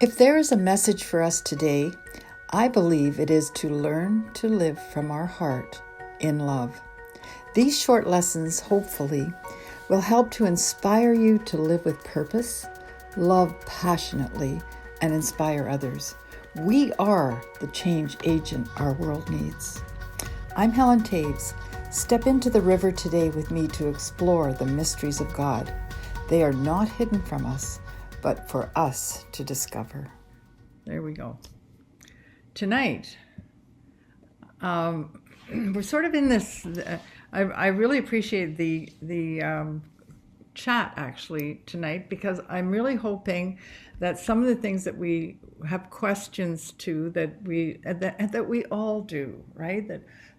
If there is a message for us today, I believe it is to learn to live from our heart in love. These short lessons, hopefully, will help to inspire you to live with purpose, love passionately, and inspire others. We are the change agent our world needs. I'm Helen Toews. Step into the river today with me to explore the mysteries of God. They are not hidden from us, but for us to discover. There we go. Tonight, we're sort of in this. I really appreciate the chat actually tonight, because I'm really hoping that some of the things that we have questions to, that we all do, right?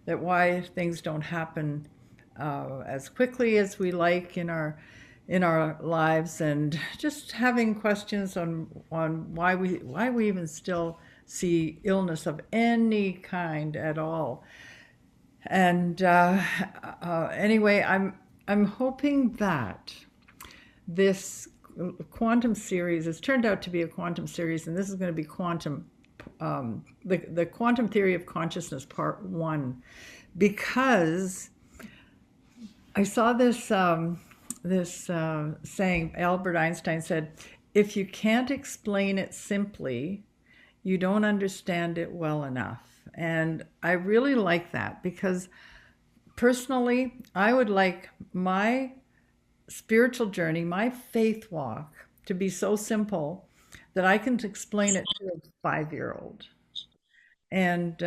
That why things don't happen as quickly as we like in our lives, and just having questions on why we even still see illness of any kind at all. And anyway, I'm hoping that this quantum series has turned out to be a quantum series, and this is going to be quantum, the quantum theory of consciousness part 1, because I saw this saying. Albert Einstein said, "If you can't explain it simply, you don't understand it well enough." And I really like that, because personally, I would like my spiritual journey, my faith walk, to be so simple that I can explain it to a 5-year-old. And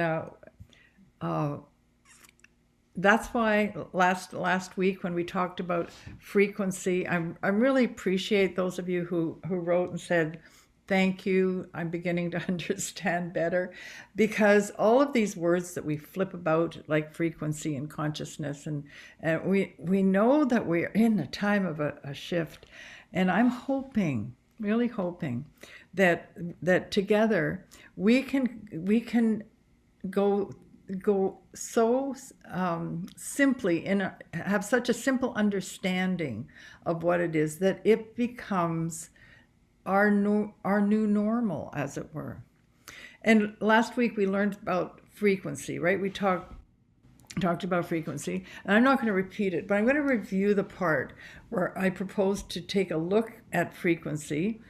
that's why last week when we talked about frequency, I really appreciate those of you who wrote and said, "Thank you, I'm beginning to understand better," because all of these words that we flip about, like frequency and consciousness, and we know that we're in a time of a shift, and I'm hoping, really hoping, that together we can go so simply have such a simple understanding of what it is, that it becomes our new normal, as it were. And last week we learned about frequency, right? We talked about frequency, and I'm not going to repeat it, but I'm going to review the part where I proposed to take a look at frequency,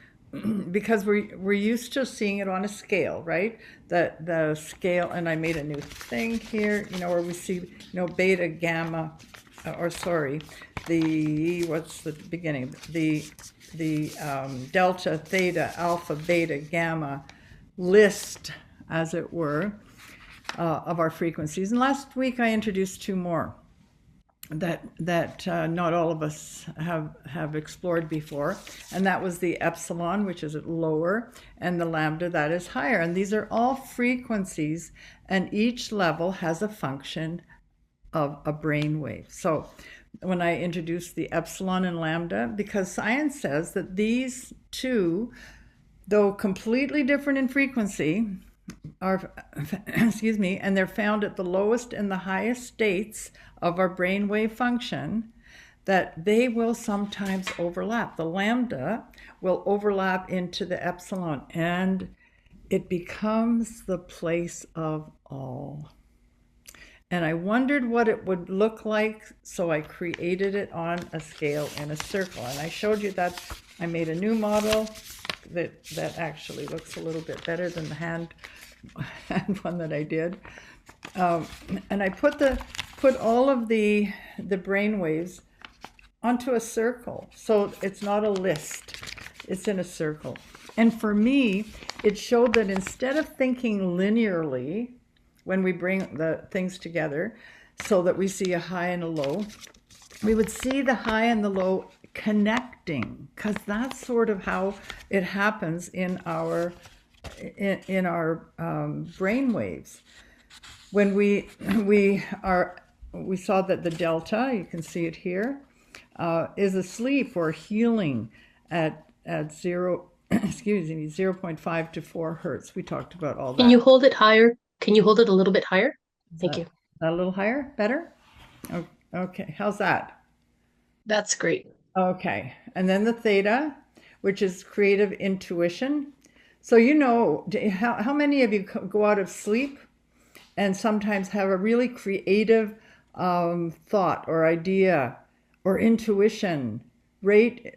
because we're used to seeing it on a scale, right? The scale, and I made a new thing here, where we see, beta, gamma, or sorry, what's the beginning? The delta, theta, alpha, beta, gamma list, as it were, of our frequencies. And last week I introduced 2 more that not all of us have explored before, and that was the epsilon, which is lower, and the lambda, that is higher. And these are all frequencies, and each level has a function of a brain wave. So when I introduced the epsilon and lambda, because science says that these two, though completely different in frequency, are and they're found at the lowest and the highest states of our brainwave function, that they will sometimes overlap. The lambda will overlap into the epsilon, and it becomes the place of all. And I wondered what it would look like, so I created it on a scale in a circle. And I showed you that I made a new model that actually looks a little bit better than the hand one that I did. And I put all of the brain waves onto a circle. So it's not a list, it's in a circle. And for me, it showed that instead of thinking linearly, when we bring the things together so that we see a high and a low, we would see the high and the low connecting, because that's sort of how it happens in our brain waves. When we saw that the delta, you can see it here, is asleep or healing at 0.5 to 4 hertz. We talked about all that. Can you hold it higher? Can you hold it a little bit higher? Thank you. A little higher? Better? Okay. How's that? That's great. Okay. And then the theta, which is creative intuition. So, how many of you go out of sleep and sometimes have a really creative thought or idea or intuition right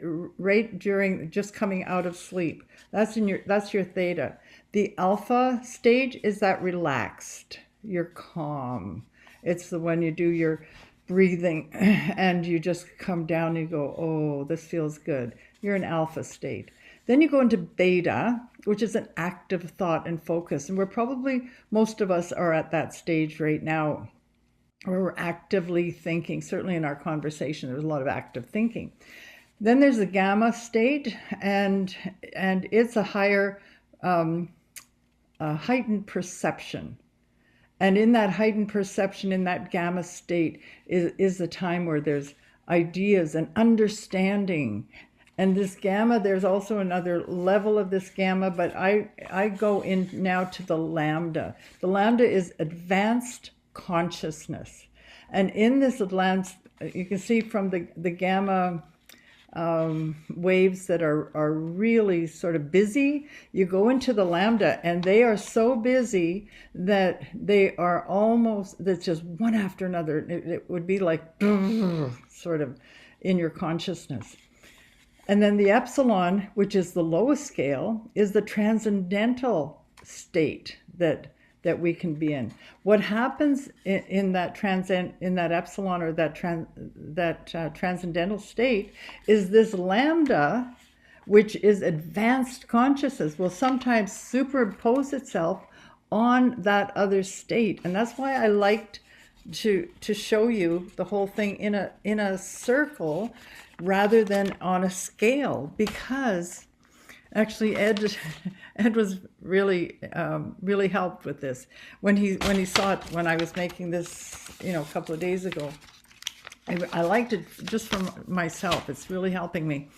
during just coming out of sleep? That's your theta. The alpha stage is that relaxed, you're calm. It's the when you do your breathing and you just come down and you go, oh, this feels good. You're in alpha state. Then you go into beta, which is an active thought and focus. And most of us are at that stage right now where we're actively thinking. Certainly in our conversation, there's a lot of active thinking. Then there's the gamma state, and it's a higher, heightened perception. And in that heightened perception, in that gamma state, is the time where there's ideas and understanding. And this gamma, there's also another level of this gamma, but I go in now to the lambda. The lambda is advanced consciousness. And in this advanced, you can see from the gamma waves that are really sort of busy, you go into the lambda and they are so busy that they are almost, that's just one after another. It would be like sort of in your consciousness. And then the epsilon, which is the lowest scale, is the transcendental state that we can be in. What happens in that epsilon or that transcendental state is this lambda, which is advanced consciousness, will sometimes superimpose itself on that other state. And that's why I liked to show you the whole thing in a circle rather than on a scale, because actually Ed was really helped with this when he saw it when I was making this a couple of days ago. I liked it just from myself. It's really helping me.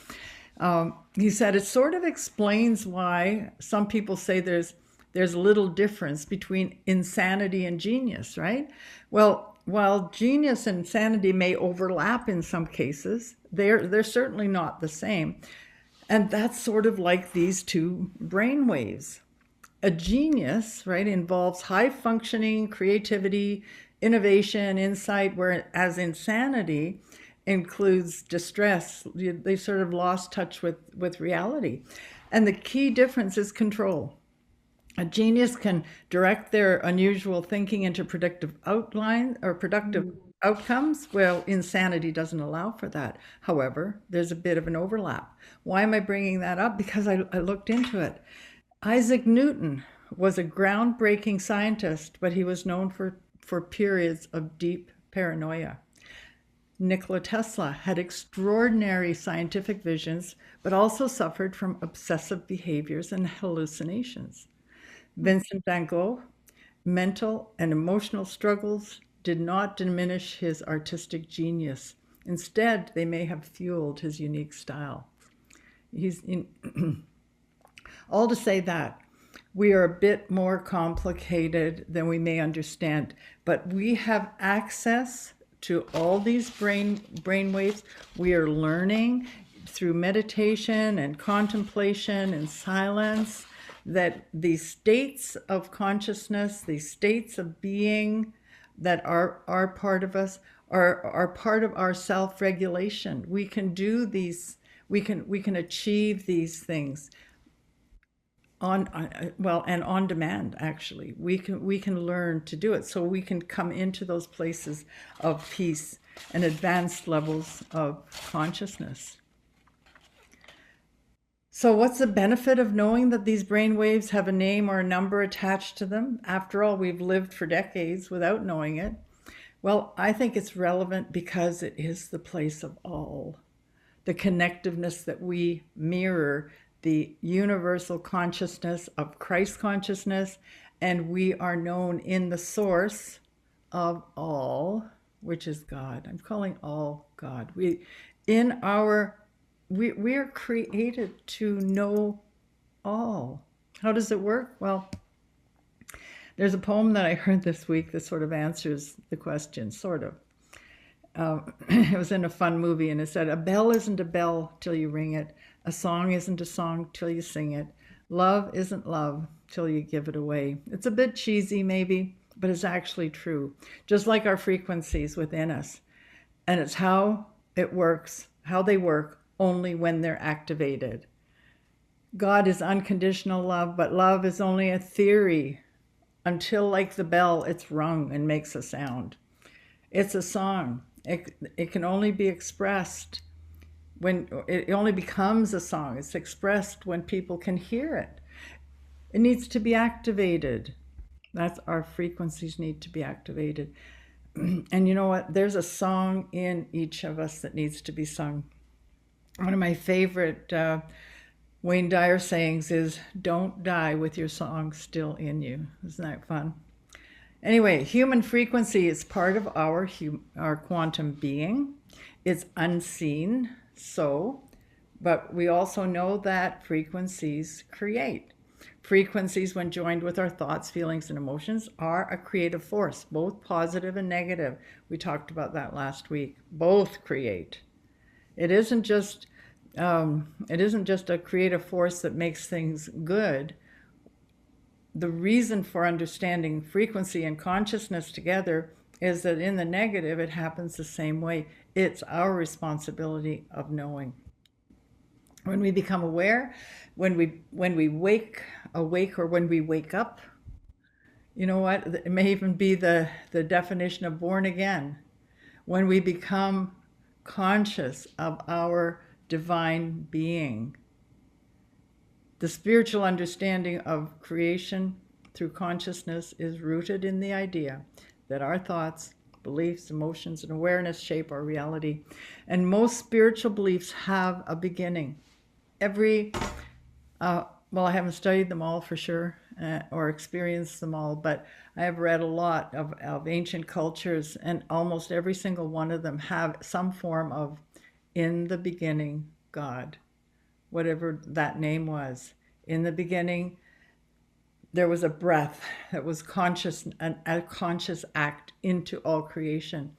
He said it sort of explains why some people say there's a little difference between insanity and genius, right? Well, while genius and insanity may overlap in some cases, they're certainly not the same. And that's sort of like these two brain waves. A genius, right, involves high functioning, creativity, innovation, insight, whereas insanity includes distress. They sort of lost touch with reality. And the key difference is control. A genius can direct their unusual thinking into predictive outcomes. Well, insanity doesn't allow for that. However, there's a bit of an overlap. Why am I bringing that up? Because I looked into it. Isaac Newton was a groundbreaking scientist, but he was known for periods of deep paranoia. Nikola Tesla had extraordinary scientific visions, but also suffered from obsessive behaviors and hallucinations. Vincent van Gogh, mental and emotional struggles did not diminish his artistic genius. Instead, they may have fueled his unique style. All to say that we are a bit more complicated than we may understand, but we have access to all these brain waves. We are learning through meditation and contemplation and silence that these states of consciousness, these states of being that are part of us, are part of our self-regulation. We can do these, we can achieve these things and on demand. Actually, we can learn to do it, so we can come into those places of peace and advanced levels of consciousness. So what's the benefit of knowing that these brain waves have a name or a number attached to them? After all, we've lived for decades without knowing it. Well, I think it's relevant because it is the place of all. The connectiveness that we mirror, the universal consciousness of Christ consciousness, and we are known in the source of all, which is God. I'm calling all God. We are created to know all. How does it work? Well, there's a poem that I heard this week that sort of answers the question, sort of. It was in a fun movie, and it said, "A bell isn't a bell till you ring it. A song isn't a song till you sing it. Love isn't love till you give it away. It's a bit cheesy, maybe, but it's actually true. Just like our frequencies within us. And it's how it works, how they work only when they're activated. God is unconditional love, but love is only a theory until, like the bell, it's rung and makes a sound. It's a song. It can only be expressed when it only becomes a song. It's expressed when people can hear it. It needs to be activated. That's our frequencies need to be activated. And you know what? There's a song in each of us that needs to be sung. One of my favorite Wayne Dyer sayings is, "Don't die with your song still in you." Isn't that fun? Anyway, human frequency is part of our quantum being. It's unseen, but we also know that frequencies create. Frequencies, when joined with our thoughts, feelings, and emotions, are a creative force, both positive and negative. We talked about that last week. Both create. It isn't just a creative force that makes things good. The reason for understanding frequency and consciousness together is that in the negative, it happens the same way. It's our responsibility of knowing. When we become aware, when we wake awake, or when we wake up, you know what? It may even be the definition of born again. When we become conscious of our divine being. The spiritual understanding of creation through consciousness is rooted in the idea that our thoughts, beliefs, emotions, and awareness shape our reality. And most spiritual beliefs have a beginning. Well, I haven't studied them all for sure, or experienced them all, but I have read a lot of ancient cultures, and almost every single one of them have some form of "in the beginning, God," whatever that name was. In the beginning, there was a breath that was conscious, a conscious act into all creation.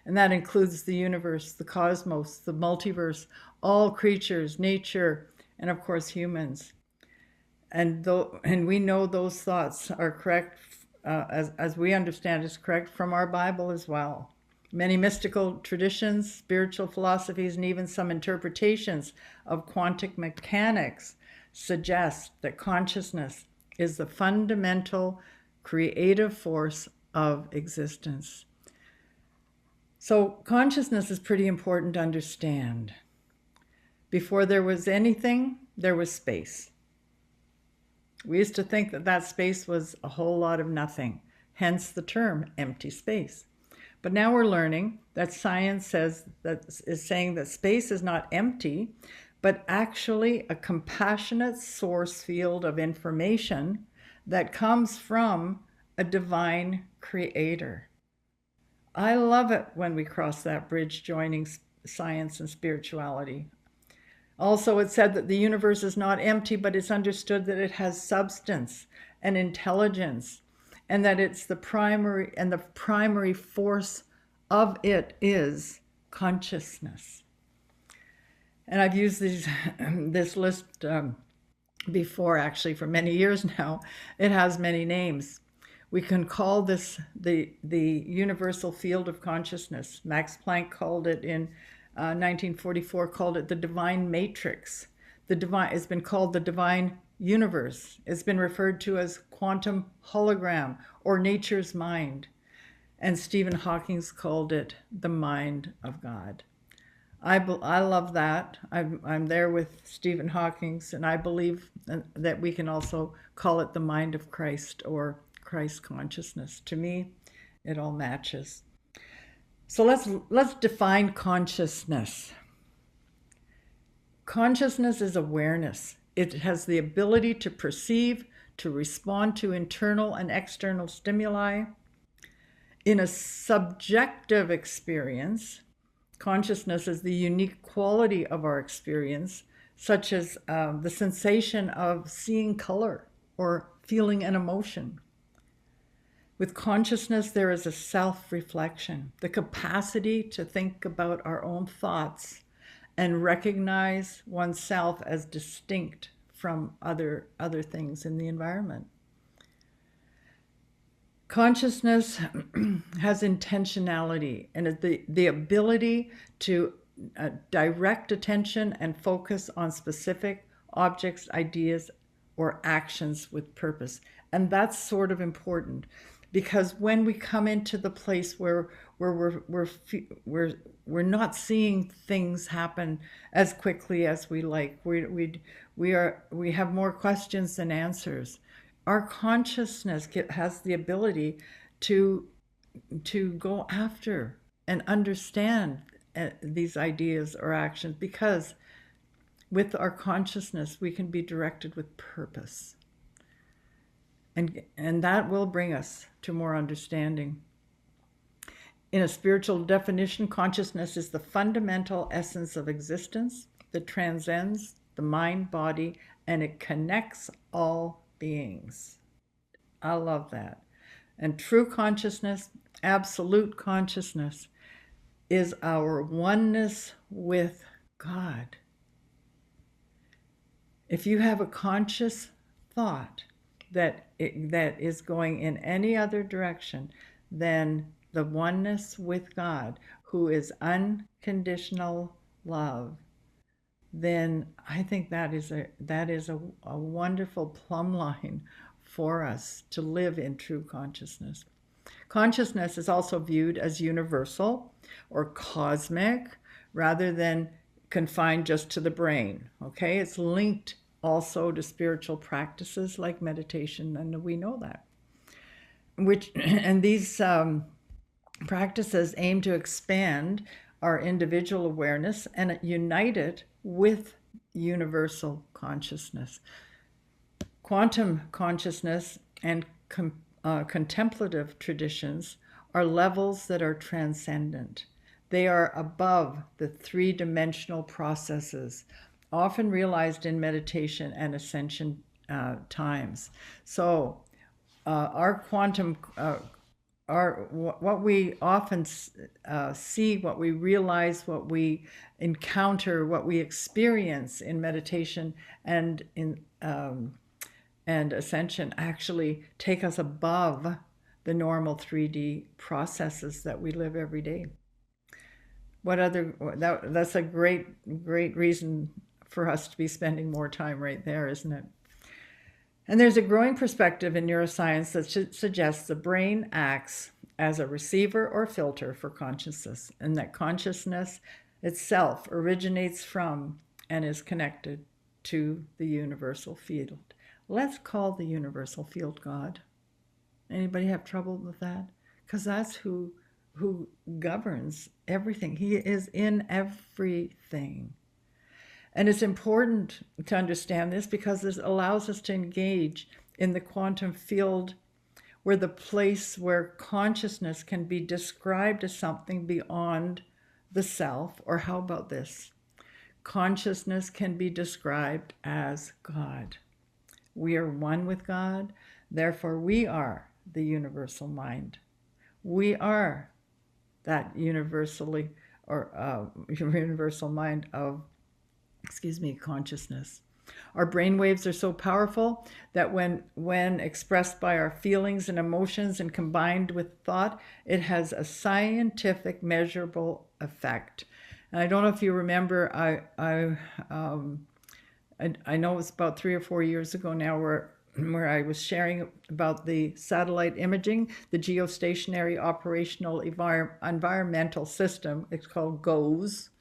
And that includes the universe, the cosmos, the multiverse, all creatures, nature, and of course humans. And we know those thoughts are correct, as we understand is correct from our Bible as well. Many mystical traditions, spiritual philosophies, and even some interpretations of quantum mechanics suggest that consciousness is the fundamental creative force of existence. So consciousness is pretty important to understand. Before there was anything, there was space. We used to think that space was a whole lot of nothing, hence the term empty space. But now we're learning that science is saying that space is not empty, but actually a compassionate source field of information that comes from a divine creator. I love it when we cross that bridge joining science and spirituality. Also, it said that the universe is not empty, but it's understood that it has substance and intelligence, and that it's the primary force of it is consciousness. And I've used this list before, actually, for many years now. It has many names. We can call this the universal field of consciousness. Max Planck called it in 1944, called it the divine matrix. It's been called the divine universe. It's been referred to as quantum hologram or nature's mind. And Stephen Hawking called it the mind of God. I love that. I'm there with Stephen Hawking, and I believe that we can also call it the mind of Christ or Christ consciousness. To me, it all matches. So let's define consciousness. Consciousness is awareness. It has the ability to perceive, to respond to internal and external stimuli. In a subjective experience, consciousness is the unique quality of our experience, such as the sensation of seeing color or feeling an emotion. With consciousness, there is a self-reflection, the capacity to think about our own thoughts and recognize oneself as distinct from other things in the environment. Consciousness has intentionality and the ability to direct attention and focus on specific objects, ideas, or actions with purpose. And that's sort of important, because when we come into the place where we're not seeing things happen as quickly as we like, we have more questions than answers. Our consciousness has the ability to go after and understand these ideas or actions, because with our consciousness we can be directed with purpose, and that will bring us to more understanding. In a spiritual definition, consciousness is the fundamental essence of existence that transcends the mind, body, and it connects all beings. I love that. And true consciousness, absolute consciousness, is our oneness with God. If you have a conscious thought that is going in any other direction than the oneness with God, who is unconditional love, then I think that is a wonderful plumb line for us to live in true consciousness. Consciousness is also viewed as universal or cosmic rather than confined just to the brain. Okay, it's linked also to spiritual practices like meditation, and we know that. And these practices aim to expand our individual awareness and unite it with universal consciousness. Quantum consciousness and contemplative traditions are levels that are transcendent. They are above the three-dimensional processes, often realized in meditation and ascension times. So our quantum, what we often see, what we realize, what we encounter, what we experience in meditation and in and ascension, actually take us above the normal 3D processes that we live every day. That's a great reason for us to be spending more time right there, isn't it? And there's a growing perspective in neuroscience that suggests the brain acts as a receiver or filter for consciousness, and that consciousness itself originates from and is connected to the universal field. Let's call the universal field God. Anybody have trouble with that? Because that's who governs everything. He is in everything. And it's important to understand this because this allows us to engage in the quantum field, where the place where consciousness can be described as something beyond the self. Or how about this? Consciousness can be described as God. We are one with God, therefore we are the universal mind. We are that universal mind of consciousness. Our brainwaves are so powerful that when expressed by our feelings and emotions and combined with thought, it has a scientific measurable effect. And I don't know if you remember, I know it was about 3 or 4 years ago now where I was sharing about the satellite imaging, the geostationary operational environmental system. It's called GOES.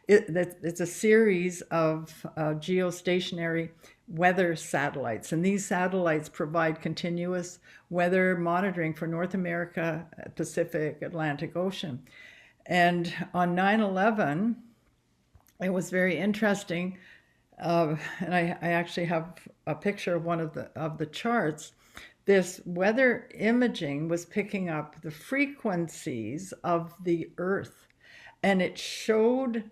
It's a series of geostationary weather satellites, and these satellites provide continuous weather monitoring for North America, Pacific, Atlantic Ocean. And on 9/11, it was very interesting, and I actually have a picture of one of the charts. This weather imaging was picking up the frequencies of the Earth, and it showed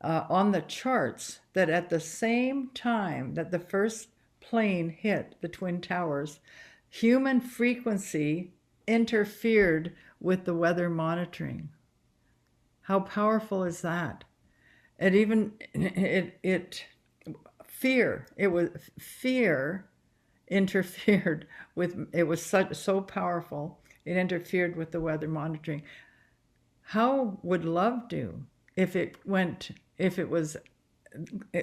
on the charts that at the same time that the first plane hit the Twin Towers, human frequency interfered with the weather monitoring. How powerful is that? It fear. It was fear interfered with, it was so powerful. It interfered with the weather monitoring. How would love do if it went, if it was,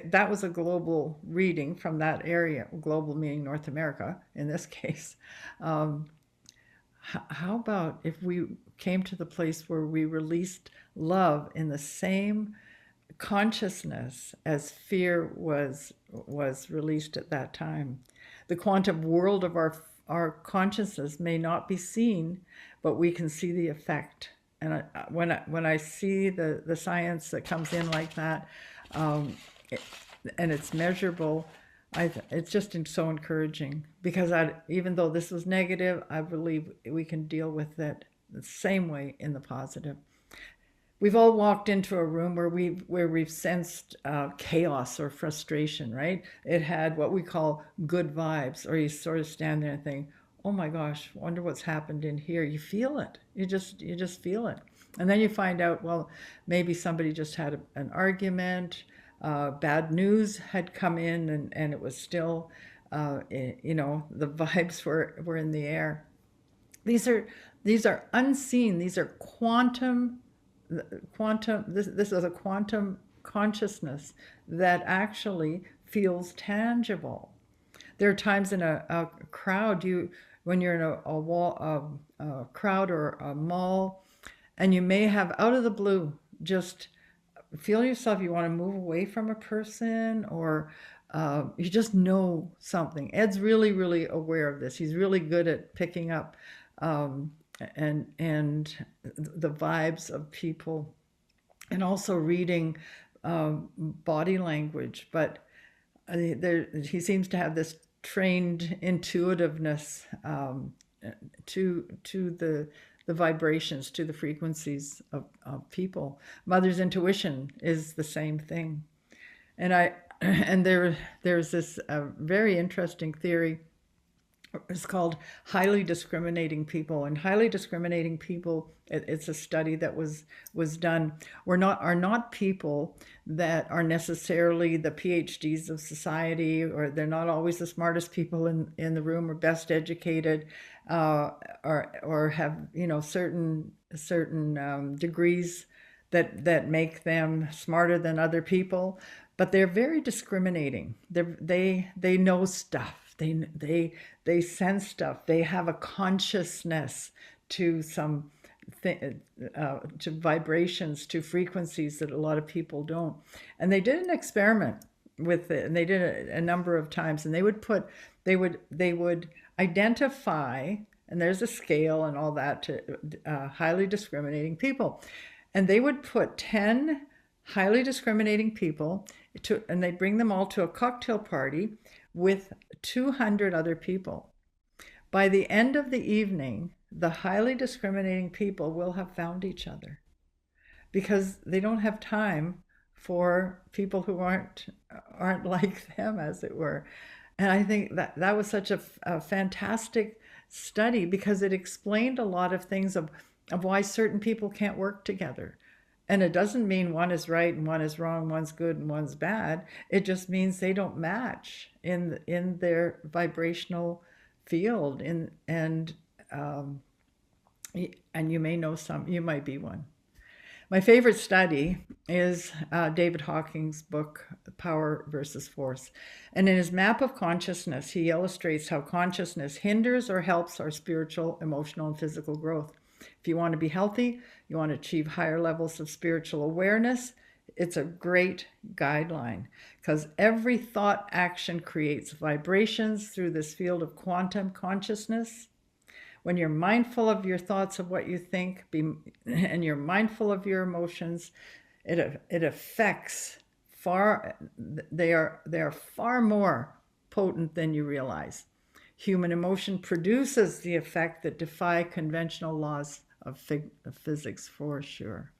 that was a global reading from that area, global meaning North America in this case. Um, how about if we came to the place where we released love in the same consciousness as fear was released at that time? The quantum world of our consciousness may not be seen, but we can see the effect. And when I see the science that comes in like that, um, it, and it's measurable, it's just so encouraging, because even though this was negative, I believe we can deal with it the same way in the positive. We've all walked into a room where we've sensed chaos or frustration, right? It had what we call good vibes, or you sort of stand there and think, "Oh my gosh, wonder what's happened in here." You feel it. You just feel it, and then you find out, well, maybe somebody just had an argument. Bad news had come in, and it was still, the vibes were in the air. These are these are unseen. These are quantum. This is a quantum consciousness that actually feels tangible. There are times in a crowd, when you're in a crowd or a mall, and you may have out of the blue just feel yourself, you want to move away from a person, or you just know something. Ed's really, really aware of this. He's really good at picking up um, and the vibes of people, and also reading body language. But he seems to have this trained intuitiveness to the vibrations, to the frequencies of people. Mother's intuition is the same thing. And there's this very interesting theory. It's called highly discriminating people. And highly discriminating people, it's a study that was done, are not people that are necessarily the PhDs of society, or they're not always the smartest people in the room, or best educated, or have certain degrees that make them smarter than other people, but they're very discriminating. They know stuff. They sense stuff. They have a consciousness to some to vibrations, to frequencies that a lot of people don't. And they did an experiment with it, and they did it a number of times. And they would identify, and there's a scale and all that, to highly discriminating people, and they would put 10 highly discriminating people and they'd bring them all to a cocktail party with 200 other people. By the end of the evening, the highly discriminating people will have found each other, because they don't have time for people who aren't like them, as it were. And I think that was such a fantastic study, because it explained a lot of things of why certain people can't work together. And it doesn't mean one is right and one is wrong, one's good and one's bad. It just means they don't match in their vibrational field. Um, and you may know some, you might be one. My favorite study is David Hawking's book, Power versus Force. And in his map of consciousness, he illustrates how consciousness hinders or helps our spiritual, emotional, and physical growth. If you want to be healthy, you want to achieve higher levels of spiritual awareness, it's a great guideline, because every thought action creates vibrations through this field of quantum consciousness. When you're mindful of your thoughts, of what you think, and you're mindful of your emotions, it affects they are far more potent than you realize. Human emotion produces the effect that defy conventional laws of physics, for sure.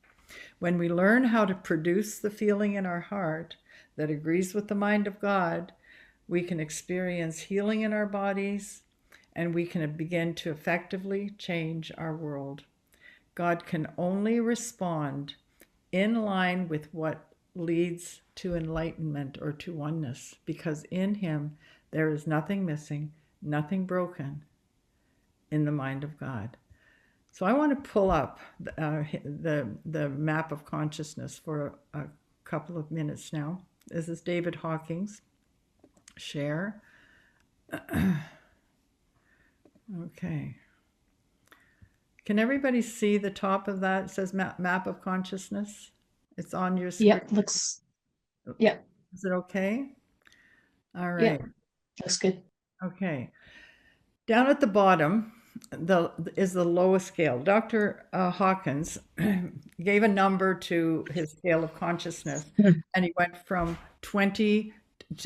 When we learn how to produce the feeling in our heart that agrees with the mind of God, we can experience healing in our bodies, and we can begin to effectively change our world. God can only respond in line with what leads to enlightenment or to oneness, because in him there is nothing missing, nothing broken in the mind of God. So I want to pull up the map of consciousness for a couple of minutes now. This is David Hawking's share. Okay. Can everybody see the top of that? It says map of consciousness. It's on your screen. Yeah. Is it okay? All Yeah. right. Looks good. Okay. Down at the bottom is the lowest scale. Dr. Hawkins gave a number to his scale of consciousness, and he went from 20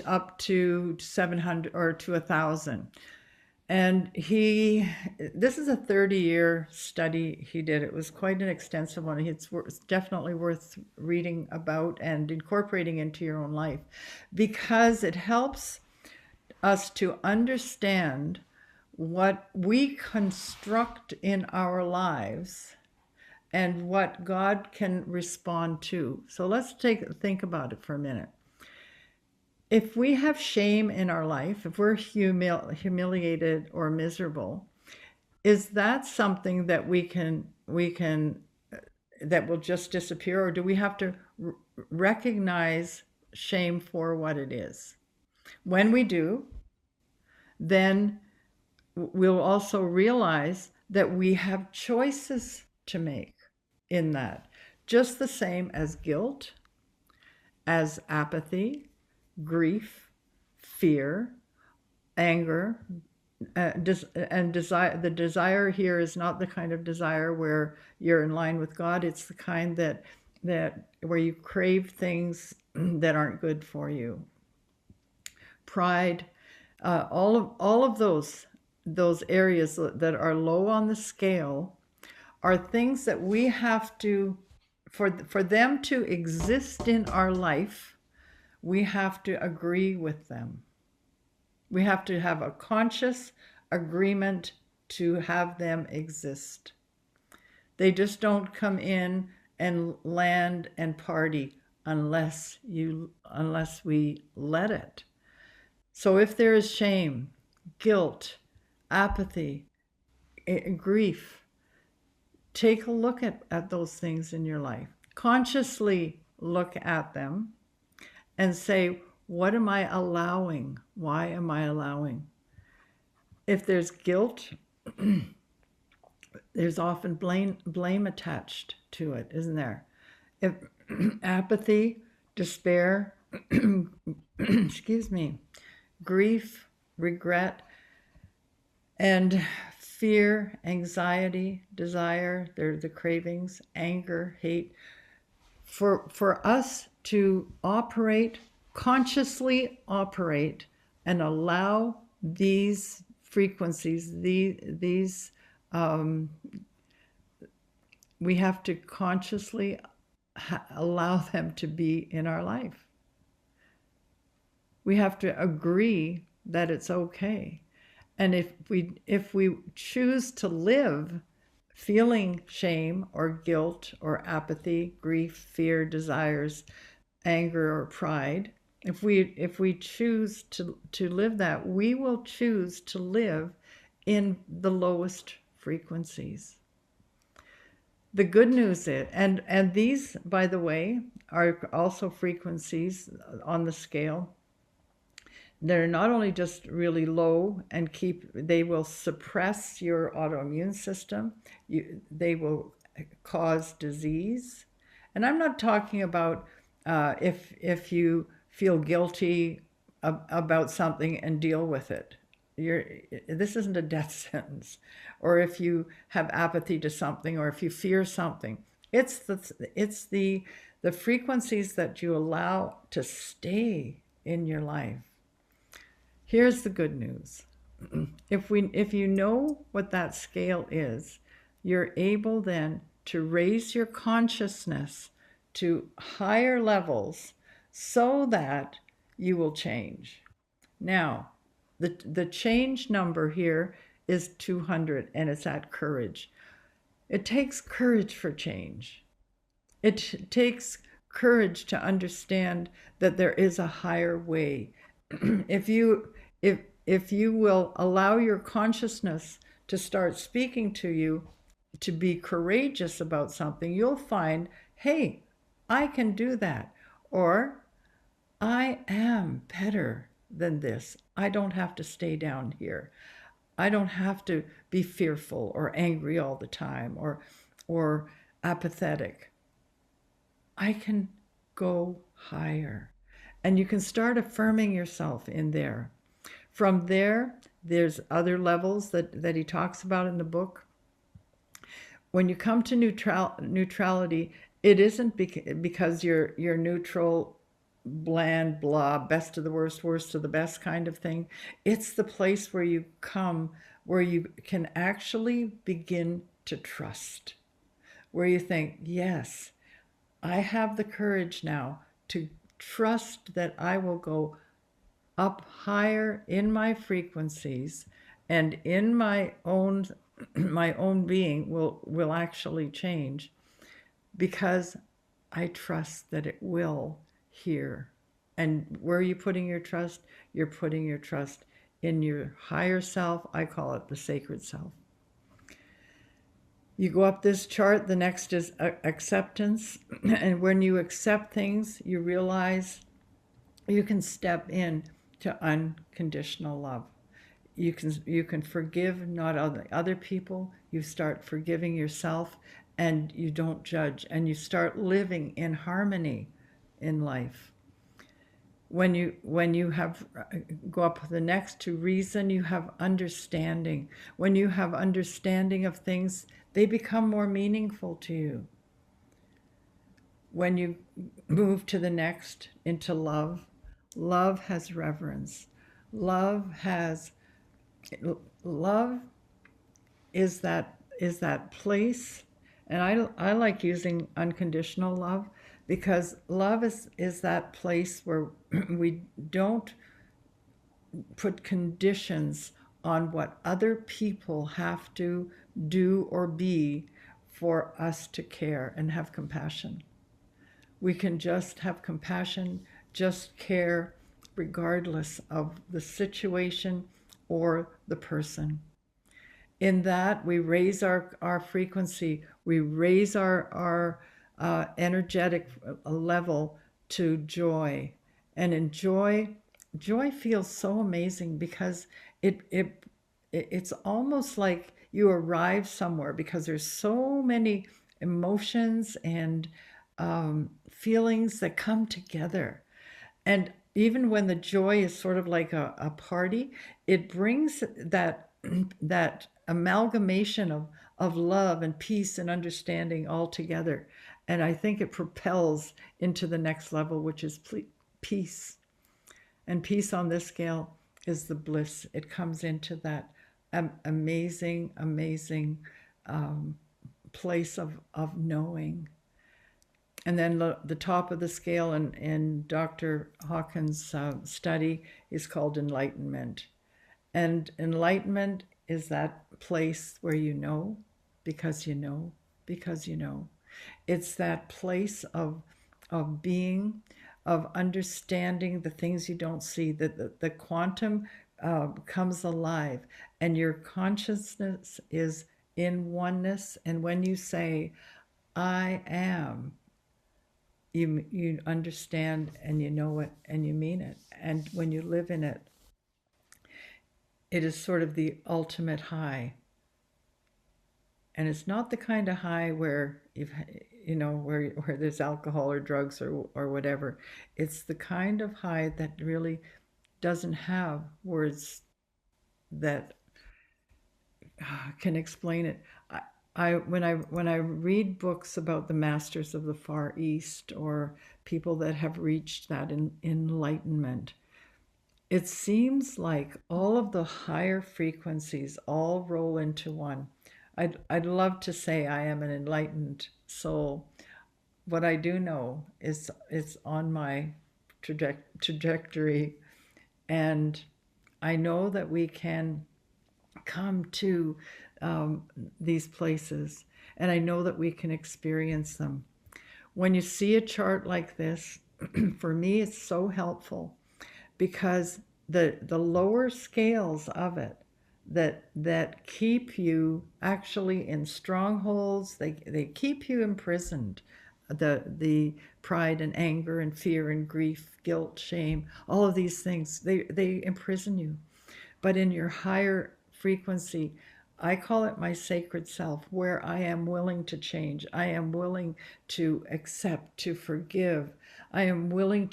up to 700 or to 1,000. And this is a 30-year study he did. It was quite an extensive one. It's definitely worth reading about and incorporating into your own life, because it helps us to understand what we construct in our lives and what God can respond to. So let's think about it for a minute. If we have shame in our life, if we're humiliated or miserable, is that something that we can that will just disappear, or do we have to recognize shame for what it is? When we do, then we'll also realize that we have choices to make in that, just the same as guilt, as apathy, grief, fear, anger, and desire. The desire here is not the kind of desire where you're in line with God. It's the kind that where you crave things that aren't good for you. Pride, all of those areas that are low on the scale are things that we have to, for them to exist in our life, we have to agree with them. We have to have a conscious agreement to have them exist. They just don't come in and land and party unless we let it. So if there is shame, guilt, apathy, grief, take a look at those things in your life. Consciously look at them and say, what am I allowing? Why am I allowing? If there's guilt, there's often blame attached to it, isn't there? If apathy, despair, excuse me, grief, regret, and fear, anxiety, desire, they're the cravings, anger, hate. For us to consciously operate and allow these frequencies, we have to consciously allow them to be in our life. We have to agree that it's okay. And if we choose to live feeling shame or guilt or apathy, grief, fear, desires, anger, or pride, if we choose to live that, we will choose to live in the lowest frequencies. The good news is, and these, by the way, are also frequencies on the scale. They're not only just really low and they will suppress your autoimmune system. They will cause disease. And I'm not talking about if you feel guilty about something and deal with it. This isn't a death sentence. Or if you have apathy to something, or if you fear something. It's the frequencies that you allow to stay in your life. Here's the good news. If you know what that scale is, you're able then to raise your consciousness to higher levels so that you will change. Now, the change number here is 200, and it's at courage. It takes courage for change. It takes courage to understand that there is a higher way. if you if if you will allow your consciousness to start speaking to you, to be courageous about something, you'll find, hey, I can do that. Or I am better than this. I don't have to stay down here. I don't have to be fearful or angry all the time, or apathetic. I can go higher. And you can start affirming yourself in there. From there, there's other levels that he talks about in the book. When you come to neutrality, it isn't because you're neutral, bland, blah, best of the worst, worst of the best kind of thing. It's the place where you come, where you can actually begin to trust, where you think, yes, I have the courage now to trust that I will go up higher in my frequencies, and in my own being will actually change, because I trust that it will here. And where are you putting your trust? You're putting your trust in your higher self. I call it the sacred self. You go up this chart, the next is acceptance. And when you accept things, you realize you can step in to unconditional love. You can forgive not other people. You start forgiving yourself, and you don't judge, and you start living in harmony in life. When you have go up the next to reason, you have understanding. When you have understanding of things, they become more meaningful to you. When you move to the next into love, love has reverence. Love has love is that place, and I like using unconditional love, because love is that place where we don't put conditions on what other people have to do or be for us to care and have compassion. We can just have compassion, just care, regardless of the situation or the person. In that, we raise our frequency, we raise our energetic level to joy. And in joy, joy feels so amazing, because it's almost like you arrive somewhere, because there's so many emotions and feelings that come together. And even when the joy is sort of like a party, it brings that amalgamation of love and peace and understanding all together. And I think it propels into the next level, which is peace. And peace on this scale is the bliss. It comes into that amazing, amazing place of knowing. And then the top of the scale in Dr. Hawkins' study is called enlightenment. And enlightenment is that place where you know, because you know, because you know. It's that place of being, of understanding the things you don't see, that the quantum comes alive, and your consciousness is in oneness. And when you say, I am, you understand, and you know it, and you mean it. And when you live in it, it is sort of the ultimate high. And it's not the kind of high where where there's alcohol or drugs or whatever. It's the kind of high that really doesn't have words that can explain it. When I read books about the masters of the Far East, or people that have reached that enlightenment, it seems like all of the higher frequencies all roll into one. I'd love to say I am an enlightened soul. What I do know is it's on my trajectory, and I know that we can come to these places, and I know that we can experience them. When you see a chart like this, for me, it's so helpful because the lower scales of it that keep you actually in strongholds, they keep you imprisoned. The pride and anger and fear and grief, guilt, shame, all of these things, they imprison you. But in your higher frequency, I call it my sacred self, where I am willing to change. I am willing to accept, to forgive. I am willing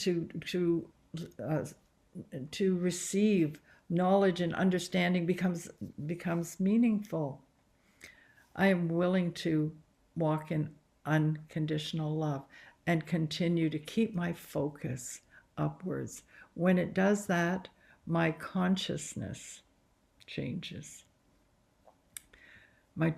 uh, to receive knowledge, and understanding becomes meaningful. I am willing to walk in unconditional love and continue to keep my focus upwards. When it does that, my consciousness changes. My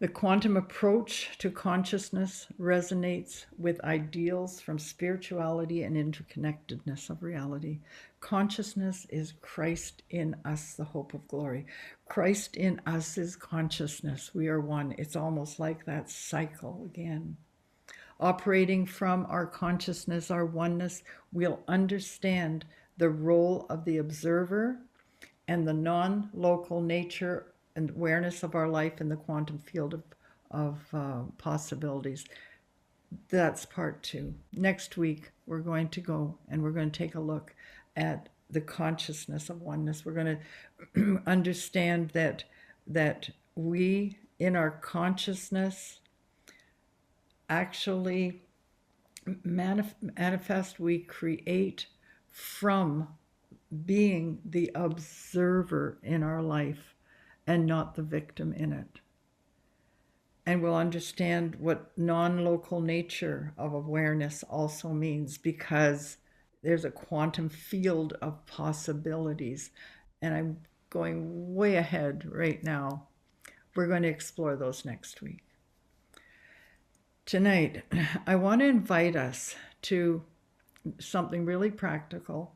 The quantum approach to consciousness resonates with ideals from spirituality and interconnectedness of reality. Consciousness is Christ in us, the hope of glory. Christ in us is consciousness. We are one. It's almost like that cycle again. Operating from our consciousness, our oneness, we'll understand the role of the observer and the non-local nature and awareness of our life in the quantum field of possibilities. That's part 2. Next week, we're going to go and we're going to take a look at the consciousness of oneness. We're going to understand that we, in our consciousness, actually manifest, we create from being the observer in our life and not the victim in it. And we'll understand what non-local nature of awareness also means, because there's a quantum field of possibilities. And I'm going way ahead right now. We're going to explore those next week. Tonight, I want to invite us to something really practical,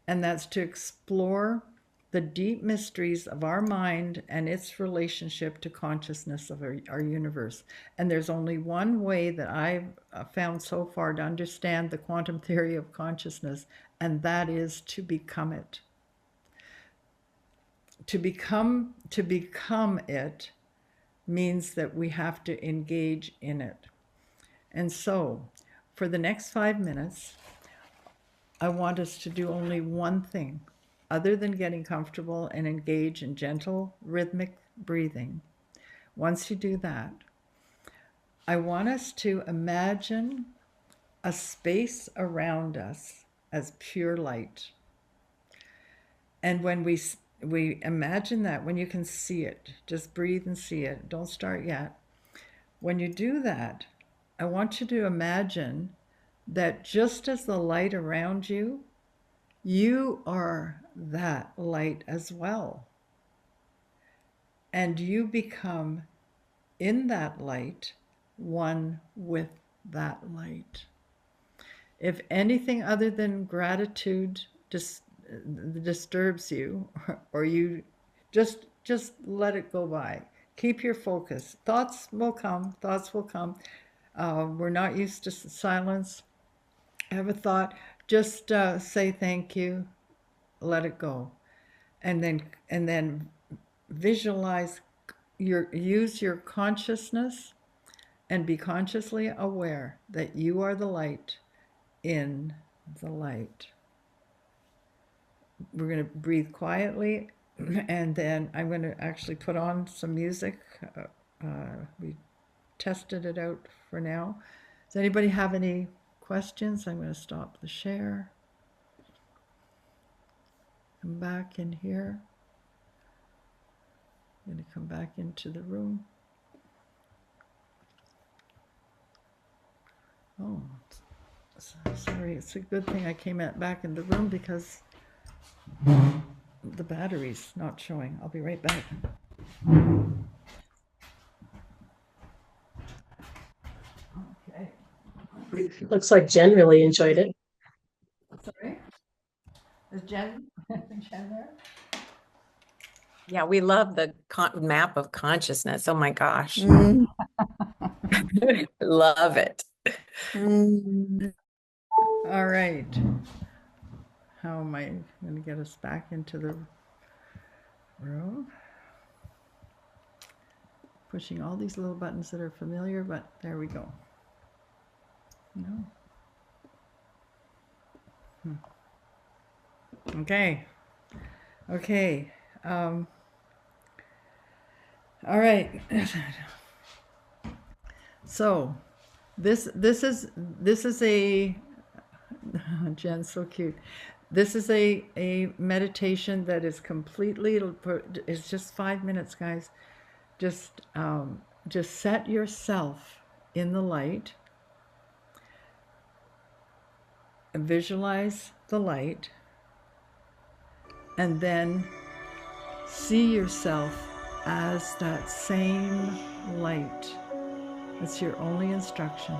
and that's to explore the deep mysteries of our mind and its relationship to consciousness of our universe. And there's only one way that I've found so far to understand the quantum theory of consciousness, and that is to become it. To become it means that we have to engage in it. And so, for the next 5 minutes, I want us to do only one thing, other than getting comfortable and engage in gentle, rhythmic breathing. Once you do that, I want us to imagine a space around us as pure light. And when we imagine that, when you can see it, just breathe and see it. Don't start yet. When you do that, I want you to imagine that just as the light around you, you are that light as well. And you become, in that light, one with that light. If anything other than gratitude disturbs you, or you just let it go by. Keep your focus. Thoughts will come. We're not used to silence. Have a thought, just say thank you, let it go, and then visualize use your consciousness and be consciously aware that you are the light in the light. We're going to breathe quietly, and then I'm going to actually put on some music. We tested it out for now. Does anybody have any questions? I'm going to stop the share. Come back in here. I'm going to come back into the room. Oh, sorry. It's a good thing I came back in the room because the battery's not showing. I'll be right back. Okay. Looks like Jen really enjoyed it. Sorry? Is Jen there? Yeah, we love the map of consciousness. Oh my gosh. Love it. Mm. All right. How am I going to get us back into the room? Pushing all these little buttons that are familiar, but there we go. No. Okay. Okay. All right. So, this is a Jen's so cute. This is a meditation that is completely. It's just 5 minutes, guys. Just set yourself in the light and visualize the light, and then see yourself as that same light. That's your only instruction.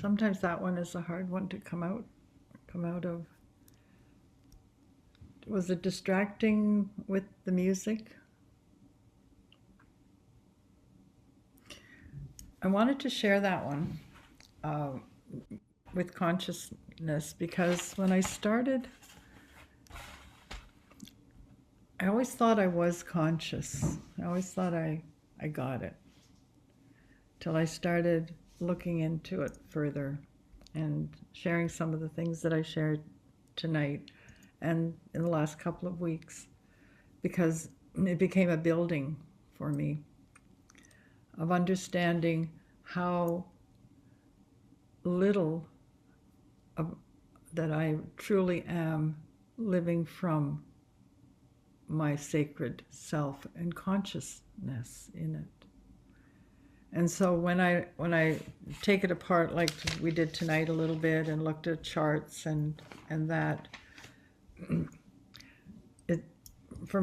sometimes that one is a hard one to come out of. Was it distracting with the music? I wanted to share that one uh, with consciousness because when I started, I always thought I was conscious. I always thought I got it till I started looking into it further and sharing some of the things that I shared tonight and in the last couple of weeks, because it became a building for me of understanding how little of, that I truly am living from my sacred self and consciousness in it. And so when I take it apart like we did tonight a little bit and looked at charts and that, it for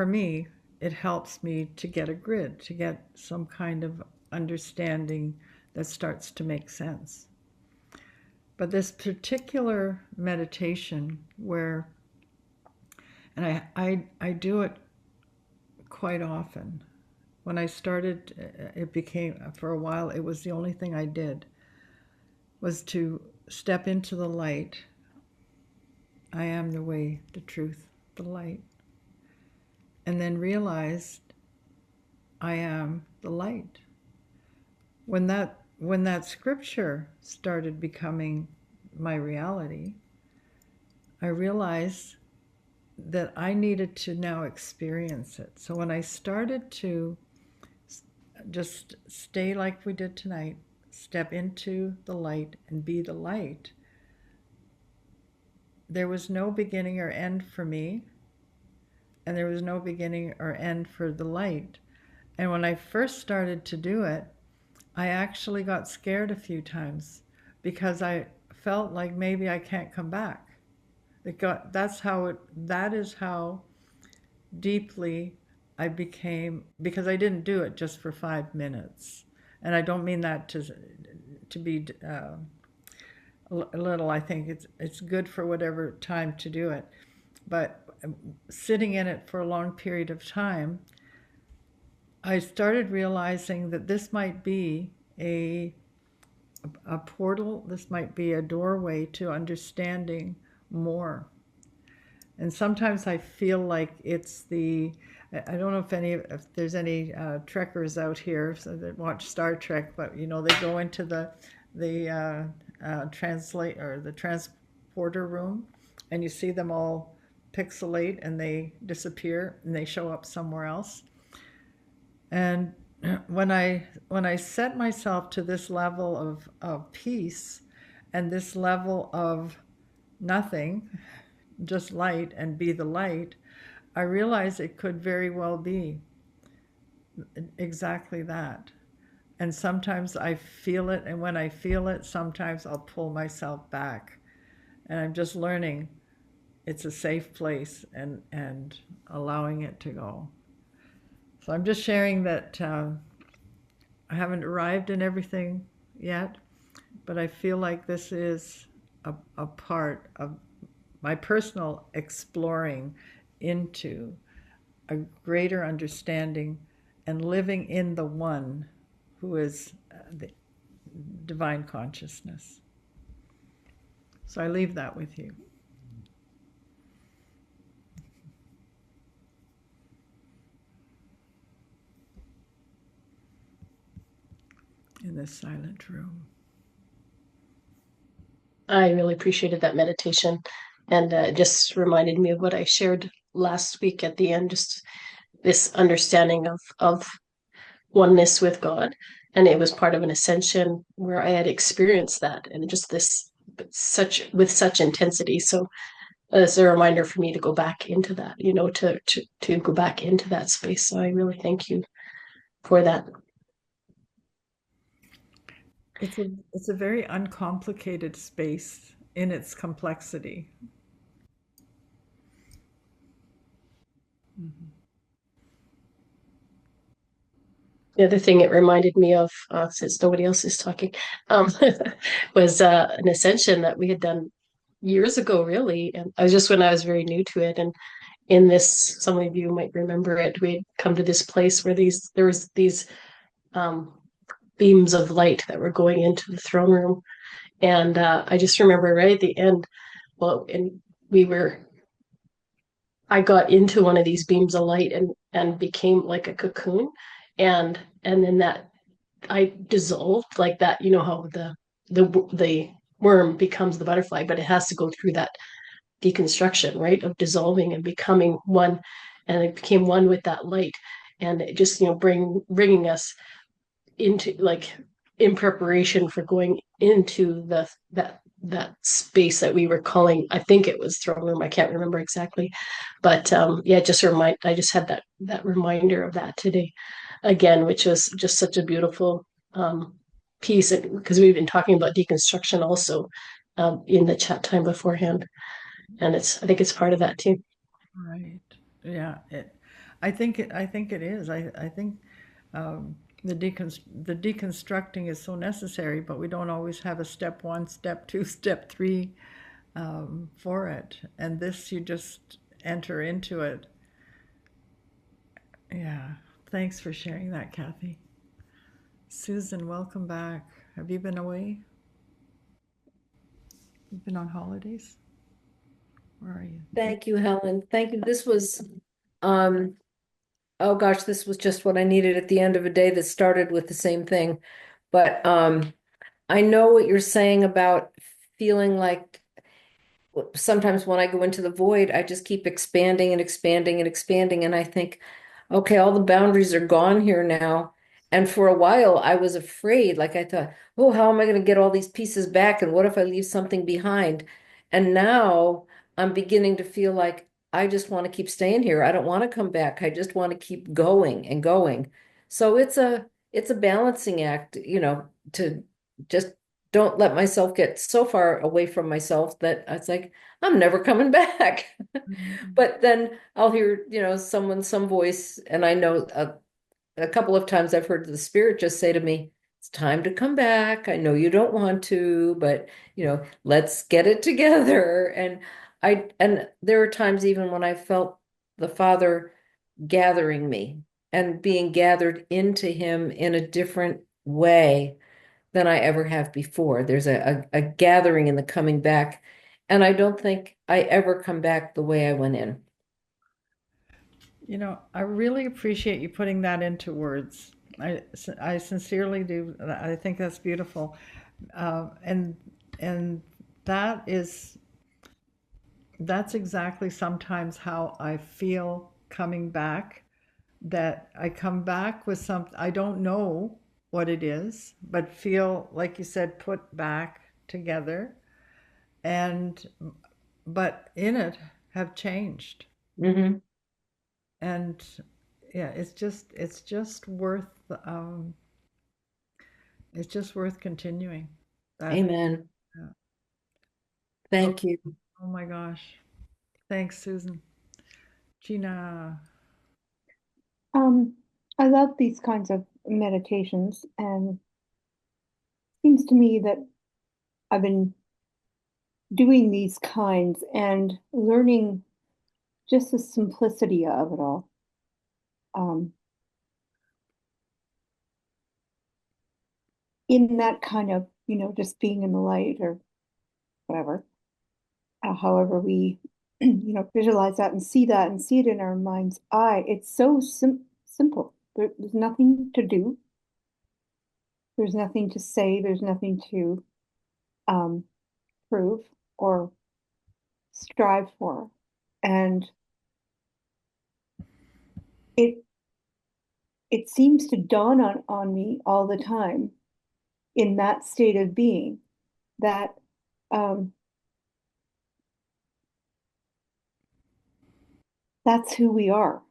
me it helps me to get a grid, to get some kind of understanding that starts to make sense. But this particular meditation where, and I do it quite often. When I started, it became, for a while, it was the only thing I did, was to step into the light. I am the way, the truth, the light. And then realized I am the light. When that scripture started becoming my reality, I realized that I needed to now experience it. So when I started to just stay like we did tonight, step into the light and be the light, there was no beginning or end for me, and there was no beginning or end for the light. And when I first started to do it, I actually got scared a few times because I felt like maybe I can't come back. That is how deeply I became, because I didn't do it just for 5 minutes. And I don't mean that to be little. I think it's good for whatever time to do it. But sitting in it for a long period of time, I started realizing that this might be a portal, this might be a doorway to understanding more. And sometimes I feel like it's I don't know if there's any trekkers out here that watch Star Trek, but they go into the translate or the transporter room, and you see them all pixelate and they disappear and they show up somewhere else. And when I set myself to this level of peace and this level of nothing, just light, and be the light, I realize it could very well be exactly that. And sometimes I feel it, and when I feel it, sometimes I'll pull myself back. And I'm just learning it's a safe place and allowing it to go. So I'm just sharing that I haven't arrived in everything yet, but I feel like this is a part of my personal exploring into a greater understanding and living in the one who is the divine consciousness. So I leave that with you. In this silent room. I really appreciated that meditation, and it just reminded me of what I shared last week at the end, just this understanding of oneness with God. And it was part of an ascension where I had experienced that, and just with such intensity. So it's a reminder for me to go back into that, to go back into that space. So I really thank you for that. It's a very uncomplicated space in its complexity. Mm-hmm. The other thing it reminded me of, since nobody else is talking, um, was an ascension that we had done years ago, really. And I was just when I was very new to it. And in this, some of you might remember it, we'd come to this place where there was these um, beams of light that were going into the throne room. And I just remember right at the end, well, and we were I got into one of these beams of light and became like a cocoon, and then that I dissolved like that. You know how the worm becomes the butterfly, but it has to go through that deconstruction, right, of dissolving and becoming one, and it became one with that light, and it just bringing us into like in preparation for going into that space that we were calling, I think it was throne room, I can't remember exactly, but yeah, I just had that reminder of that today again, which was just such a beautiful piece, because we've been talking about deconstruction also in the chat time beforehand, and I think it's part of that too. Right. Yeah. I think it is. I think um, the deconstructing is so necessary, but we don't always have a step one, step two, step three for it. And this, you just enter into it. Yeah. Thanks for sharing that, Kathy. Susan, welcome back. Have you been away? You've been on holidays? Where are you? Thank you, Helen. Thank you. This was, um, oh gosh, this was just what I needed at the end of a day that started with the same thing. But I know what you're saying about feeling like sometimes when I go into the void, I just keep expanding and expanding and expanding. And I think, okay, all the boundaries are gone here now. And for a while, I was afraid. Like I thought, oh, how am I going to get all these pieces back? And what if I leave something behind? And now I'm beginning to feel like I just want to keep staying here. I don't want to come back. I just want to keep going and going. So it's a balancing act, to just don't let myself get so far away from myself that it's like, I'm never coming back. Mhm. But then I'll hear, some voice, and I know a couple of times I've heard the spirit just say to me, it's time to come back. I know you don't want to, but let's get it together. And there are times even when I felt the Father gathering me and being gathered into him in a different way than I ever have before. There's a gathering in the coming back. And I don't think I ever come back the way I went in. I really appreciate you putting that into words. I sincerely do. I think that's beautiful. And that is, that's exactly sometimes how I feel coming back. That I come back with something, I don't know what it is, but feel, like you said, put back together. And, but in it have changed. Hmm. And yeah, it's just worth um, it's just worth continuing. That Amen. yeah. Oh, Thank you. oh my gosh. Thanks, Susan. Gina. Um, I love these kinds of meditations, and it seems to me that I've been doing these kinds and learning just the simplicity of it all. Um, in that kind of, just being in the light or whatever, however we, visualize that and see it in our mind's eye. It's so simple. There's nothing to do. There's nothing to say. There's nothing to um, prove or strive for. And it it seems to dawn on me all the time in that state of being that um, that's who we are.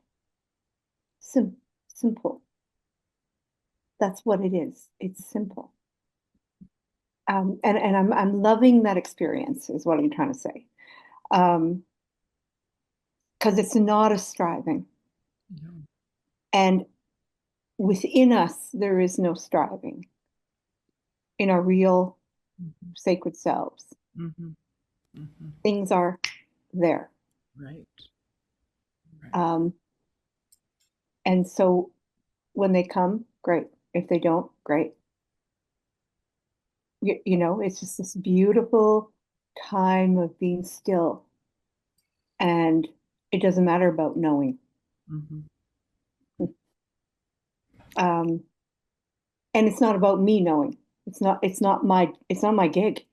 Simple. That's what it is. It's simple. And I'm loving that experience is what I'm trying to say. Because it's not a striving. No. And within us, there is no striving in our real Mhm. sacred selves. Mhm. Mhm. Things are there. Right. Right. Um, and so when they come, great. If they don't, great. You know, it's just this beautiful time of being still. And it doesn't matter about knowing. Mhm. Um, and it's not about me knowing. It's not my gig.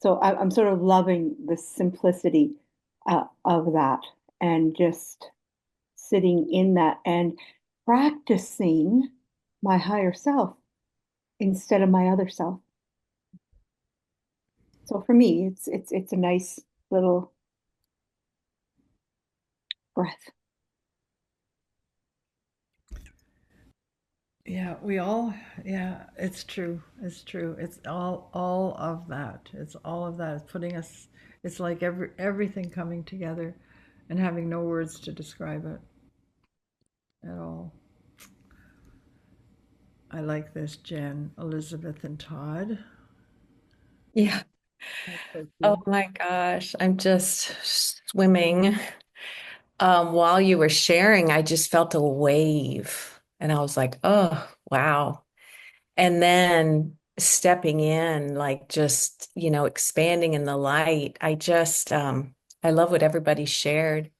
So I'm sort of loving the simplicity of that and just sitting in that and practicing my higher self instead of my other self. So for me, it's a nice little breath. Yeah, we all, yeah, it's true. It's true. It's all of that. It's all of that. It's putting us, it's like everything coming together and having no words to describe it at all. I like this, Jen, Elizabeth, and Todd. Yeah. That's so Oh cool. my gosh. I'm just swimming. While you were sharing, I just felt a wave and I was like, oh, wow. And then stepping in, like just, expanding in the light. I love what everybody shared.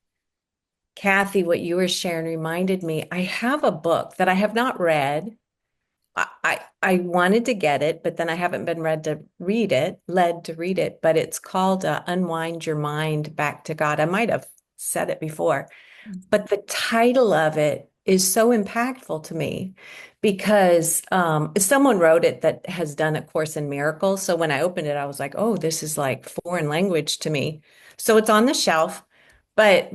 Kathy, what you were sharing reminded me, I have a book that I have not read. I wanted to get it, but then I haven't been led to read it, but it's called Unwind Your Mind Back to God. I might have said it before, but the title of it is so impactful to me because someone wrote it that has done A Course in Miracles. So when I opened it, I was like, oh, this is like foreign language to me. So it's on the shelf, but